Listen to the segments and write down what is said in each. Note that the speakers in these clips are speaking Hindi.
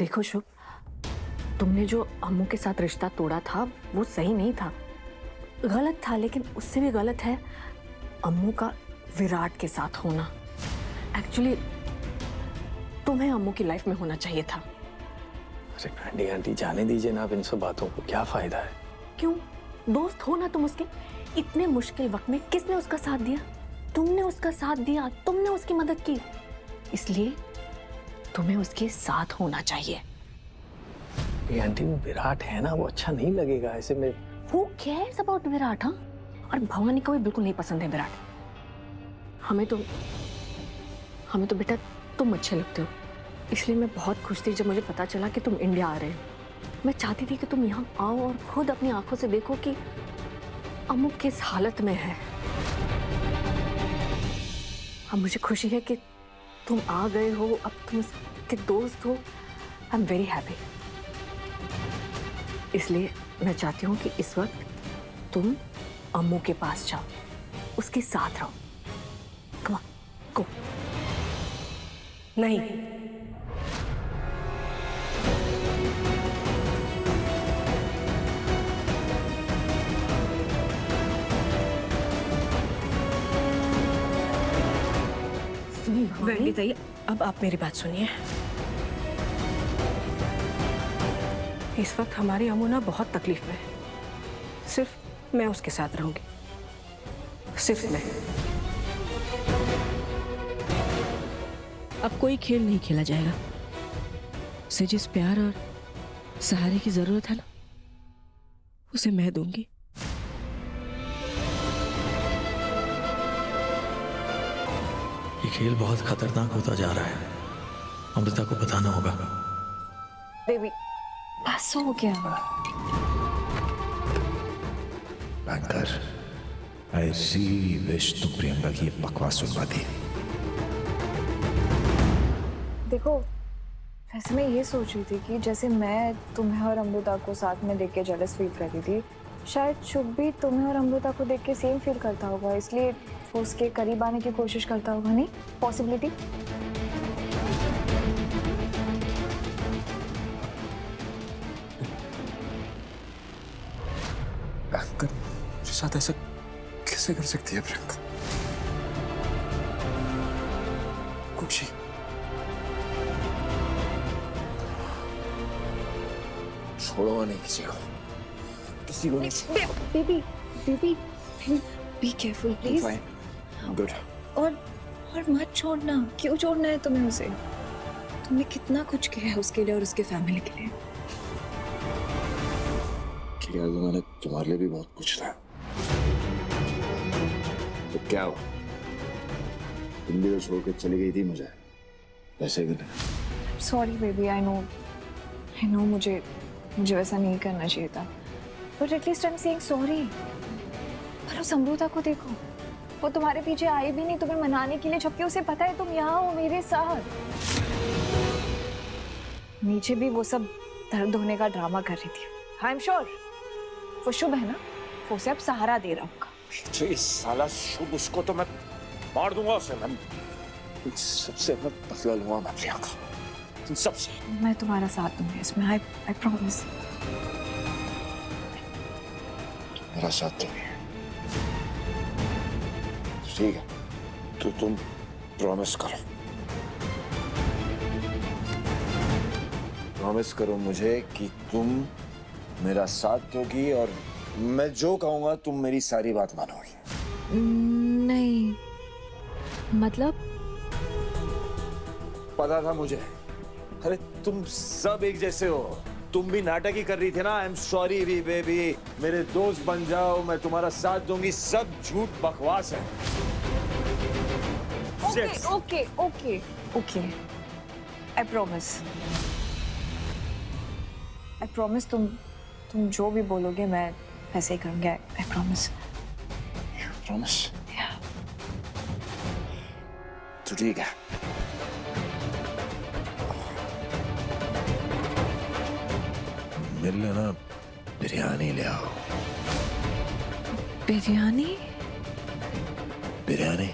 देखो शुभ, तुमने जो अम्मू के साथ रिश्ता तोड़ा था वो सही नहीं था, गलत था, लेकिन उससे भी गलत है अम्मू का विराट के साथ होना। एक्चुअली तुम्हें अम्मू की लाइफ में होना चाहिए था। अरे आंटी आंटी जाने दीजिए ना, अब इन सब बातों को क्या फायदा है। क्यों, दोस्त हो ना तुम उसके। इतने मुश्किल वक्त में किसने उसका साथ दिया? तुमने उसका साथ दिया, तुमने उसकी मदद की, इसलिए तुम्हें उसके साथ होना चाहिए। ये आंटी वो विराट है ना, वो अच्छा नहीं लगेगा ऐसे में। Who cares about Virat? हाँ, और भवानी को भी बिल्कुल नहीं पसंद है विराट। हमें तो बेटा तुम अच्छे लगते हो, इसलिए मैं बहुत खुश थी जब मुझे पता चला कि तुम इंडिया आ रहे हो। मैं चाहती थी कि तुम यहाँ आओ और खुद अपनी आंखों से देखो कि अम्मू किस हालत में है। अब मुझे खुशी है कि तुम आ गए हो, अब तुम उसके दोस्त हो। I am very happy. इसलिए मैं चाहती हूँ कि इस वक्त तुम अम्मू के पास जाओ, उसके साथ रहो। कम ऑन, गो। नहीं, वेंडी ताई, अब आप मेरी बात सुनिए। इस वक्त हमारी अम्मू ना बहुत तकलीफ में है। सिर्फ मैं उसके साथ रहूंगी, सिर्फ मैं। अब कोई खेल नहीं खेला जाएगा। उसे जिस प्यार और सहारे की जरूरत है ना, उसे मैं दूंगी। ये खेल बहुत खतरनाक होता जा रहा है, अमृता को बताना होगा। बेबी बस हो गया। बैंकर, I really wish तुम प्रियंका की ये बकवास सुनवा दी। देखो, वैसे मैं ये सोच रही थी कि जैसे मैं तुम्हें और अमृता को साथ में देख के जेलस फील कर रही थी, शायद शुभ भी तुम्हें और अमृता को देख के सेम फील करता होगा, इसलिए वो उसके करीब आने की कोशिश करता होगा। नहीं पॉसिबिलिटी? बैंकर मेरे साथ ऐसा कैसे कर सकती है प्रियंका? कुछ छोड़ो नहीं किसी को नहीं। Baby baby be careful please. Good. और मत छोड़ना। क्यों छोड़ना है तुम्हें उसे? तुमने कितना कुछ किया है उसके लिए और उसके फैमिली के लिए। किया तो मैंने तुम्हारे लिए भी बहुत कुछ था, तो क्या हुआ? तुम भी तो छोड़ के चली गई थी मुझे, वैसे भी नहीं। सॉरी बेबी, आई नो मुझे वैसा नहीं करना चाहिए था, but at least I am saying sorry. पर उस अमृता को देखो, वो तुम्हारे पीछे आई भी नहीं तुम्हें मनाने के लिए, जबकि उसे पता है तुम यहाँ हो मेरे साथ। नीचे भी वो सब दर्द होने का ड्रामा कर रही थी। आई एम श्योर वो शुभ है ना, वो उसे अब सहारा दे रहा होगा। जो इस साला शुभ, उसको तो मैं मार दूंगा उसे। मैं सबसे मैं बदला लूंगा मैं प्रियंका, तुम सबसे। मैं तुम्हारा साथ दूंगी इसमें, आई प्रॉमिस। मेरा साथ दोगे? ठीक है, तो तुम प्रॉमिस करो, प्रॉमिस करो मुझे कि तुम मेरा साथ दोगी और मैं जो कहूंगा तुम मेरी सारी बात मानोगी। नहीं मतलब? पता था मुझे। अरे तुम सब एक जैसे हो, तुम भी नाटक ही कर रही थी ना। आई एम सॉरी बेबी, मेरे दोस्त बन जाओ, मैं तुम्हारा साथ दूंगी। सब झूठ बकवास है। ओके आई प्रॉमिस तुम जो भी बोलोगे मैं वैसे ही करूंगी। I promise. प्रॉमिस? तो ठीक है, मेरे लिए ना बिरयानी ले आओ। बिरयानी? बिरयानी?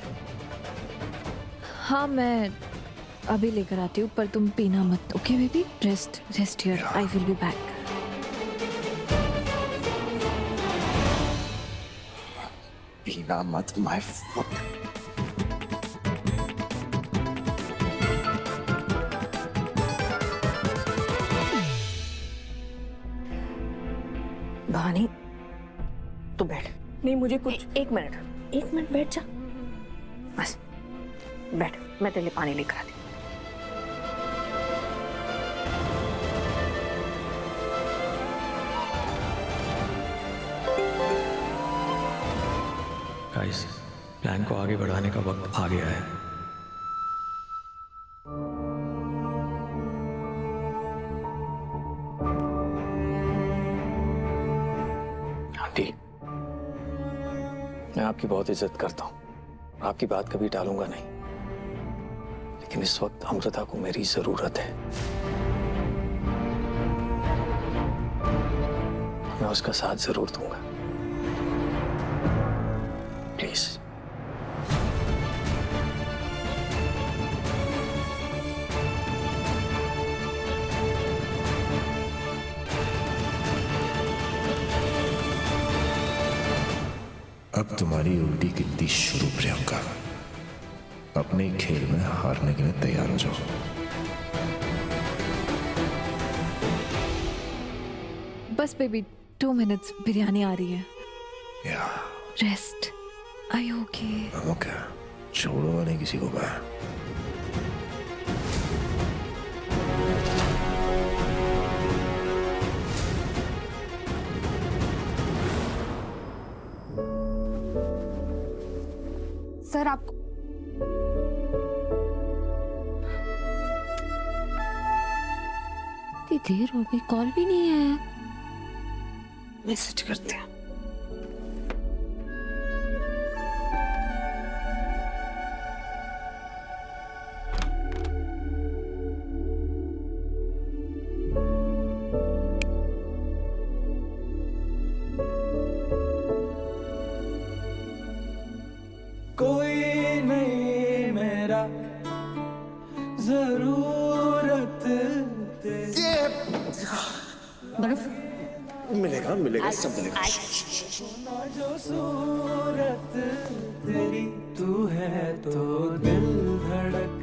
हाँ, मैं अभी लेकर आती हूँ, पर तुम पीना मत। Okay baby, rest here, I will be back. पीना मत, माय फुट। भवानी तू बैठ। नहीं, मुझे कुछ एक मिनट बैठ जा, बस बैठ, मैं तेरे लिए पानी लेकर आती हूँ। गाइस, प्लान को आगे बढ़ाने का वक्त आ गया है। आंटी, मैं आपकी बहुत इज्जत करता हूं, आपकी बात कभी टालूंगा नहीं, लेकिन इस वक्त अमृता को मेरी जरूरत है। मैं उसका साथ जरूर दूंगा, प्लीज। अब तुम्हारी उल्टी गिनती शुरू प्रियंका। अपने खेल में हारने के लिए तैयार हो जाओ। बस बेबी, 2 मिनट्स, बिरयानी आ रही है। या rest, are you okay? Okay, छोड़ो वाले किसी को कहा। सर आपको इतनी देर हो गई, कॉल भी नहीं है। मैसेज करते हैं। कोई नहीं मेरा जरूरत मिलेगा मिलेगा, सब मिलेगा। जो सूरत तेरी तू है तो दिल धड़क।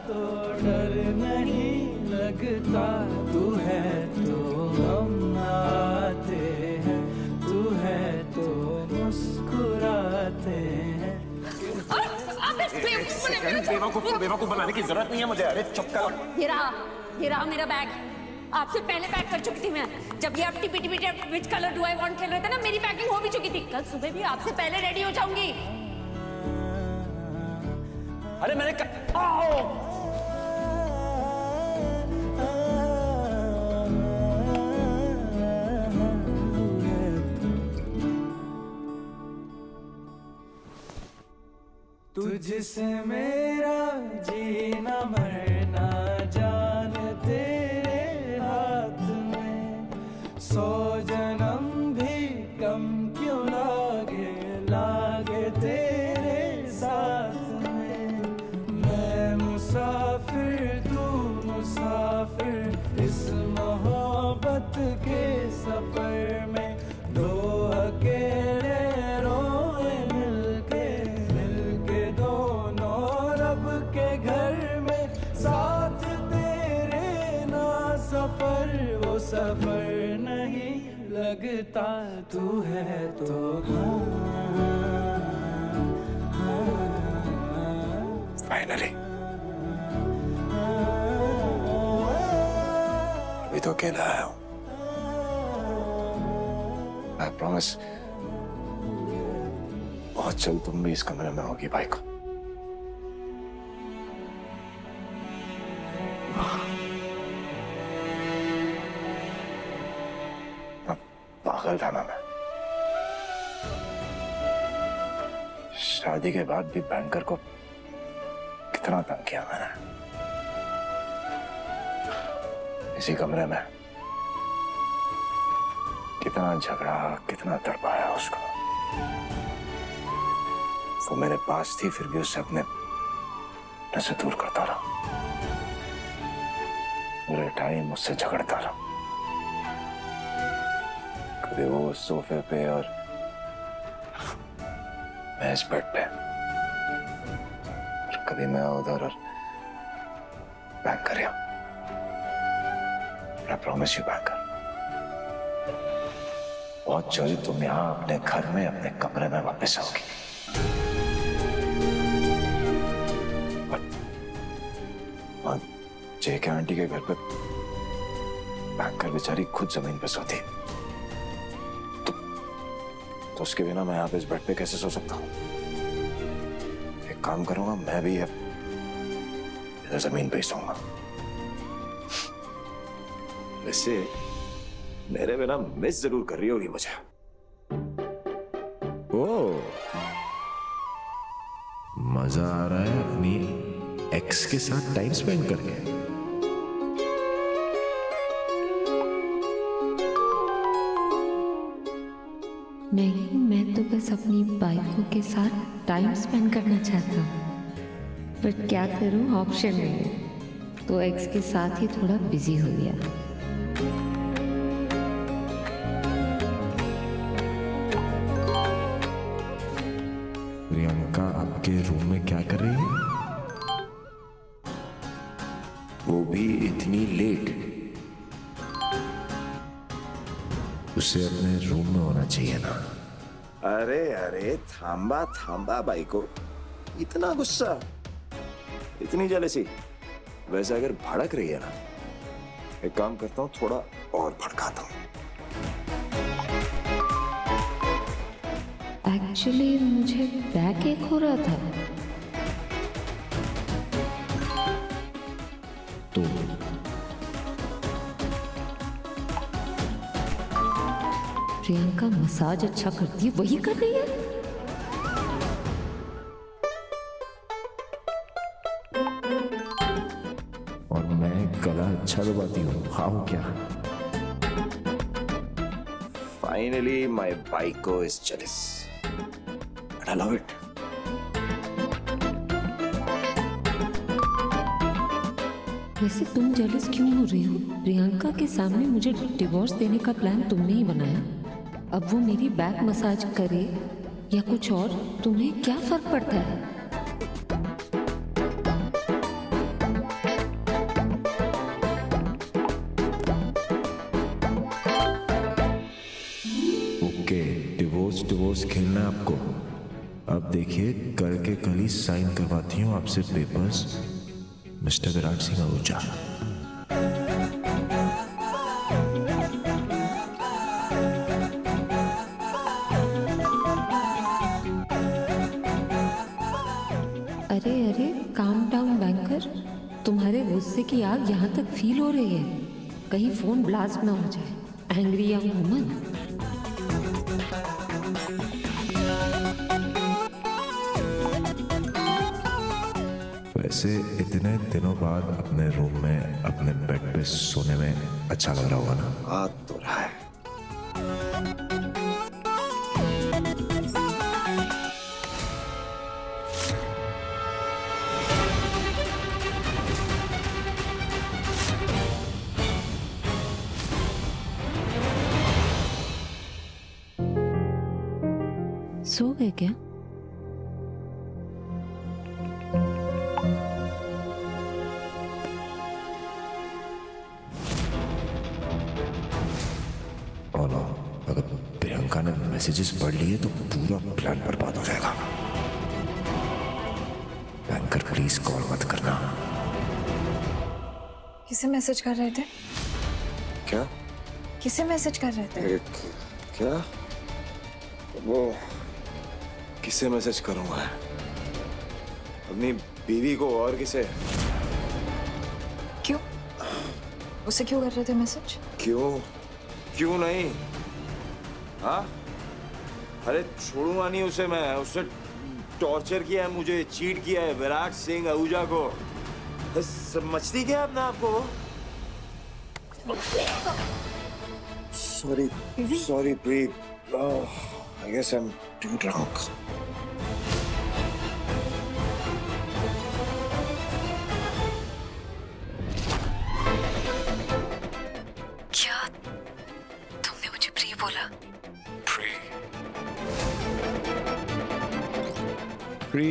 तो डर नहीं लगता, तू है तो हम आते हैं, तू है तो मुस्कुराते हैं। बेवकूफ बनाने की जरूरत नहीं है मुझे। अरे चुप कर। ये रहा मेरा बैग। आपसे पहले पैक कर चुकी थी मैं। जब ये आप tippy tippy which colour do I want खेल रहे थे ना, मेरी पैकिंग हो भी चुकी थी। कल सुबह भी आपसे पहले रेडी हो जाऊंगी। अरे मैंने तुझसे मेरा जीना मरना जान तेरे हाथ में, 100 जन्म भी कम क्यों लागे लागे तेरे साथ में। मैं मुसाफिर तू मुसाफिर, इस मोहब्बत के सफर में, दो अकेले रोए मिलके मिलके दोनों रब के घर में, साथ तेरे ना सफर वो सफर नहीं लगता, तू है तो फाइनली अभी तो अकेला आया हूं। आई प्रॉमिस बहुत जल्द तुम भी इस कमरे में होगी भाई को। पागल था ना मैं। शादी के बाद भी बैंकर को कितना तंग किया मैंने। इसी कमरे में कितना झगड़ा, कितना तड़पाया उसको। वो मेरे पास थी, फिर भी उससे अपने से दूर करता रहा। पूरे टाइम मुझसे झगड़ता रहा। कभी वो सोफे पे और मैं इस बेड पे, और कभी मैं उधर और बैंकर यहाँ। I promise you बैंकर, बहुत जल्दी तुम यहाँ अपने घर में, अपने कमरे में वापस आओगी। जेके आंटी के घर पे बैंकर बेचारी खुद जमीन पे सोती, तो उसके बिना मैं यहाँ पे इस बेड पे कैसे सो सकता हूँ? एक काम करूंगा, मैं भी इधर जमीन पे ही सोऊंगा। वैसे मेरे बिना मिस जरूर कर रही होगी मुझे। ओ, मजा आ रहा है अपनी एक्स के साथ टाइम स्पेंड करके। नहीं, मैं तो बस अपनी बाइकों के साथ टाइम स्पेंड करना चाहता हूँ, बट क्या करूँ, ऑप्शन नहीं है, तो एक्स के साथ ही थोड़ा बिजी हो गया। प्रियंका आपके रूम में क्या कर रही है? वो भी इतनी लेट? उसे अपने रूम में होना चाहिए ना। अरे अरे थांबा थांबा भाई को, इतना गुस्सा, इतनी जेलसी। वैसे अगर भड़क रही है ना, एक काम करता हूँ, थोड़ा और भड़काता हूँ। एक्चुअली मुझे बैक एक हो रहा था, तो प्रियंका मसाज अच्छा करती है, वही कर रही है। और मैं गला अच्छा दबाती हूँ, हाँ क्या? Finally, my Baiko is jealous. And I love it. वैसे तुम जेलस क्यों हो रही हो? प्रियंका के सामने मुझे डिवोर्स देने का प्लान तुमने ही बनाया। अब वो मेरी बैक मसाज करे या कुछ और, तुम्हें क्या फर्क पड़ता है? ओके, डिवोर्स खेलना है आपको। अब देखिए, कल के कल ही साइन करवाती हूँ आपसे पेपर्स, मिस्टर विराट सिंह आहूजा। अरे अरे, काम डाउन बैंकर, तुम्हारे गुस्से की आग यहाँ तक फील हो रही है। कहीं फोन ब्लास्ट ना हो जाए। Angry young woman. वैसे इतने दिनों बाद अपने रूम में, अपने बेड पे सोने में अच्छा लग रहा होगा ना? आ तो रहा है। सो गए क्या? अगर प्रियंका ने मैसेजेस पढ़ लिए तो पूरा प्लान बर्बाद हो जाएगा। बैंकर प्लीज कॉल मत करना। किसे मैसेज कर रहे थे? क्या? किसे मैसेज कर रहे थे? क्या? वो किसे मैसेज करूंगा? अपनी बीवी को, और किसे? क्यों? उसे क्यों कर रहे थे मैसेज? क्यों नहीं? हाँ? अरे छोड़ूंगा नहीं उसे मैं। उसने टॉर्चर किया है मुझे, चीट किया है विराट सिंह आहूजा को। समझती क्या अपने आप को? Sorry, Pri. Oh, I guess I'm too drunk. क्या तुमने मुझे प्रिय बोला? प्री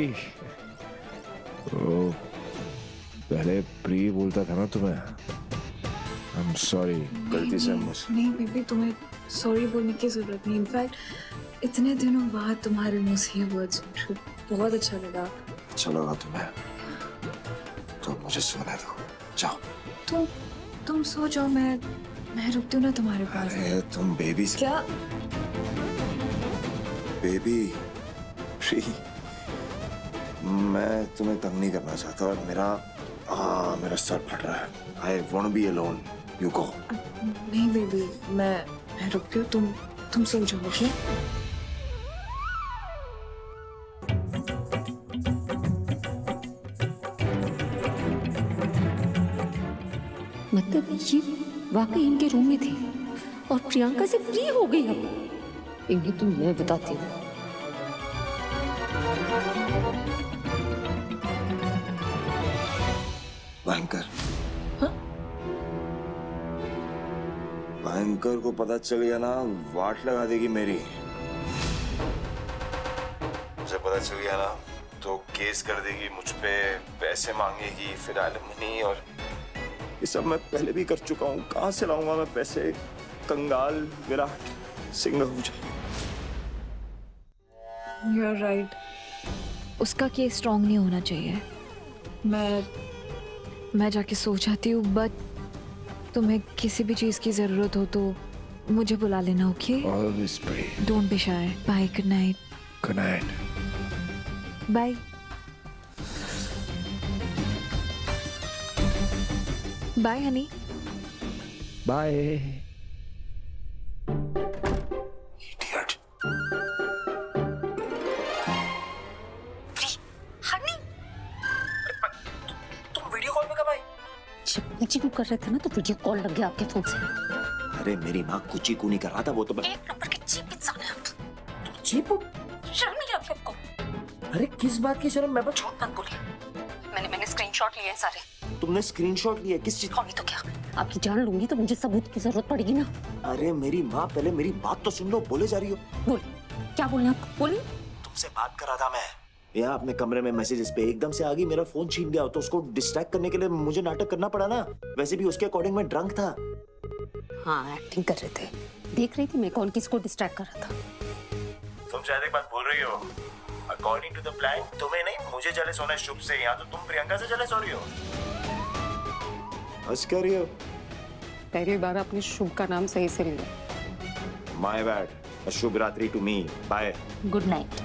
ओ, पहले प्री बोलता था ना तुम्हें। I'm sorry, गलती से मुझसे। नहीं बेबी, तुम्हें सॉरी बोलने की जरूरत नहीं। इनफैक्ट इतने दिनों बाद तुम्हारे मुंह से ये वर्ड सुन बहुत अच्छा लगा। अच्छा लगा तुम्हें? तो मुझे सोने दो, जाओ। तुम सो जाओ, मैं रुकती हूँ ना तुम्हारे पास। अरे तुम बेबी से क्या? बेबी प्री, मैं तुम्हें तंग नहीं करना चाहता और मेरा सर फट रहा है। I want to be alone. You go. नहीं बेबी, मैं रुकती हूँ, तुम सो जाओ, ओके? मतलब ये वाकई इनके रूम में थी और प्रियंका से फ्री हो गई। अब इन्हें तो मैं बताती हूँ। भयंकर, भयंकर को पता चल गया ना, वाट लगा देगी मेरी। मुझे पता चल गया ना तो केस कर देगी मुझ पे, पैसे मांगेगी, फिर एलिमनी, और ये सब मैं पहले भी कर चुका हूँ। कहाँ से लाऊंगा मैं पैसे? कंगाल विराट सिंह हो जाए। You're right. उसका केस स्ट्रॉन्ग नहीं होना चाहिए। मैं जाके सो जाती हूँ, बट तुम्हें किसी भी चीज की जरूरत हो तो मुझे बुला लेना, okay? Always pray. Don't be shy. Bye. Good night. Good night. Bye. Bye, honey. Bye. Idiot. तुम वीडियो कॉल में कब आई? जब कुछ कर रहे थे ना तो वीडियो कॉल लग गया आपके फोन से। अरे मेरी माँ कुछ ही नहीं कर रहा था, वो तो एक नंबर के चीप इंसान है आप। चीप? शर्म नहीं आती आपको? अरे किस बात की शर्म? मैं बस झूठ मत बोलिए। मैंने स्क्रीनशॉट लिए हैं सारे। तुमने स्क्रीनशॉट लिया? किस चीज? और नहीं तो क्या, आपकी जान लूंगी तो मुझे सबूत की जरूरत पड़ेगी ना। अरे मेरी माँ, पहले मेरी बात तो सुन लो। बोले जा रही हो? बोलिए, क्या बोलना है आपको? बोलिए। तुमसे बात कर रहा था मैं यहाँ अपने कमरे में, मैसेजेस पे एकदम से आ गई, मेरा फोन छीन गया, तो उसको डिस्ट्रैक्ट करने के लिए मुझे नाटक करना पड़ा ना। वैसे भी उसके अकॉर्डिंग मैं ड्रंक था। हाँ, एक्टिंग कर रहे थे। देख रही थी मैं कौन किसको डिस्ट्रैक्ट कर रहा था। तुम शायद एक बात बोल रही हो। अकॉर्डिंग टू द प्लान तुम्हें नहीं, मुझे जेलस होना है शुभ से। यहाँ तो तुम प्रियंका से जेलस हो रही हो। हंस कर रही हो? पहली बार आपने शुभ का नाम सही से लिया। My bad. शुभ रात्रि to me. Bye. Good night.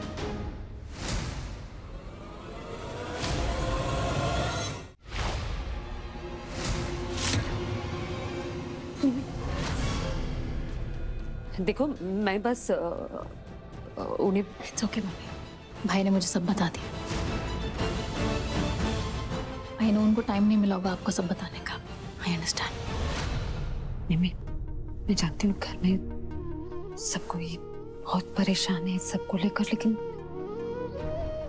देखो, मैं बस उन्हें। इट्स ओके मम्मी, भाई ने मुझे सब बता दिया। आई नो उनको टाइम नहीं मिला होगा आपको सब बताने का। I understand. मैं जानती हूँ घर में सब कोई बहुत परेशान है सबको लेकर, लेकिन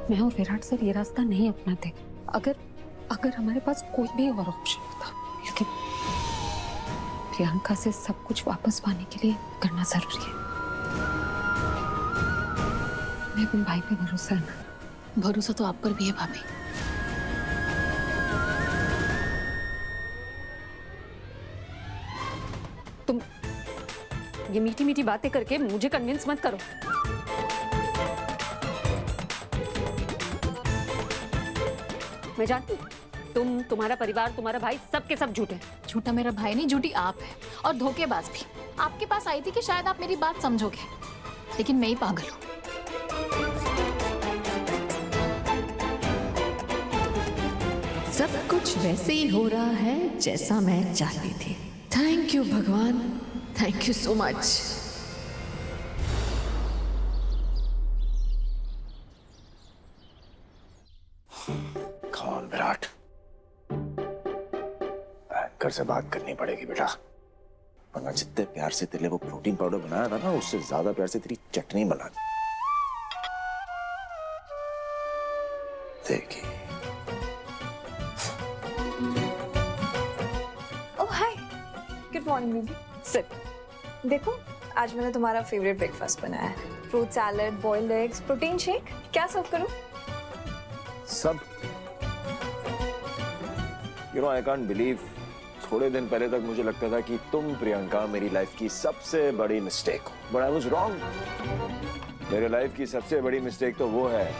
मैं और विराट सर ये रास्ता नहीं अपनाते। अगर हमारे पास कोई भी और ऑप्शन होता, लेकिन प्रियंका से सब कुछ वापस पाने के लिए करना जरूरी है। मैं अपने भाई पे भरोसा है ना। भरोसा तो आप पर भी है भाभी। तुम ये मीठी मीठी बातें करके मुझे कन्विंस मत करो। मैं जानती हूँ तुम्हारा परिवार, तुम्हारा भाई, सबके सब झूठे हैं। झूठा मेरा भाई नहीं, झूठी आप है, और धोखेबाज भी। आपके पास आई थी कि शायद आप मेरी बात समझोगे, लेकिन मैं ही पागल हूँ। सब कुछ वैसे ही हो रहा है जैसा मैं चाहती थी। थैंक यू भगवान, थैंक यू सो मच। कौन विराट? बैंकर से बात करनी पड़ेगी बेटा। वरना जितने प्यार से तेरे लिए वो प्रोटीन पाउडर बनाया था ना, उससे ज्यादा प्यार से तेरी चटनी बना दी। देखिए। ओह हाय, गुड मॉर्निंग बेबी। सिट। देखो आज मैंने तुम्हारा फेवरेट ब्रेकफास्ट बनाया है, fruit salad, boiled eggs, protein shake. क्या सर्व करूं? सब। You know I can't believe, थोड़े दिन पहले तक मुझे लगता था कि तुम प्रियंका मेरी लाइफ की सबसे बड़ी मिस्टेक हो, बट आई वाज रॉन्ग। मेरे लाइफ की सबसे बड़ी मिस्टेक तो वो है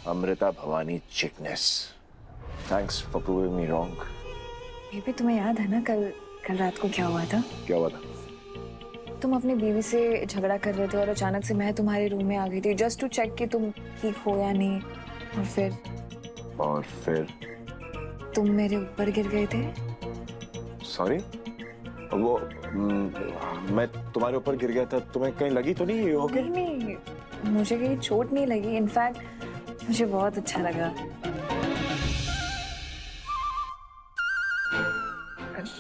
अमृता भवानी चिकनेस। Thanks for proving me wrong. Baby तुम्हें याद है ना कल रात को क्या हुआ था? क्या हुआ था? तुम अपनी बीवी से झगड़ा कर रहे थे और अचानक से मैं तुम्हारे रूम में आ गई थी जस्ट टू चेक कि तुम ठीक हो या नहीं, और फिर तुम मेरे ऊपर गिर गए थे। सॉरी, वो मैं तुम्हारे ऊपर गिर गया था, तुम्हें कहीं लगी तो नहीं? ओके? नहीं, मुझे कहीं चोट नहीं लगी, इनफैक्ट मुझे बहुत अच्छा लगा।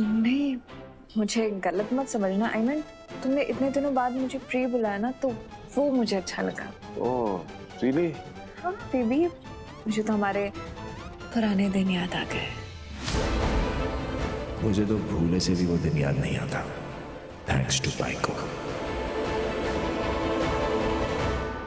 नहीं, मुझे गलत मत समझना, आई मीन तुमने इतने दिनों बाद मुझे प्री बुलाया ना, तो वो मुझे अच्छा लगा। Oh really? हाँ बेबी, मुझे तो हमारे पुराने दिन याद आ गए। मुझे तो भूले से भी वो दिन याद नहीं आता, थैंक्स टू बाइको।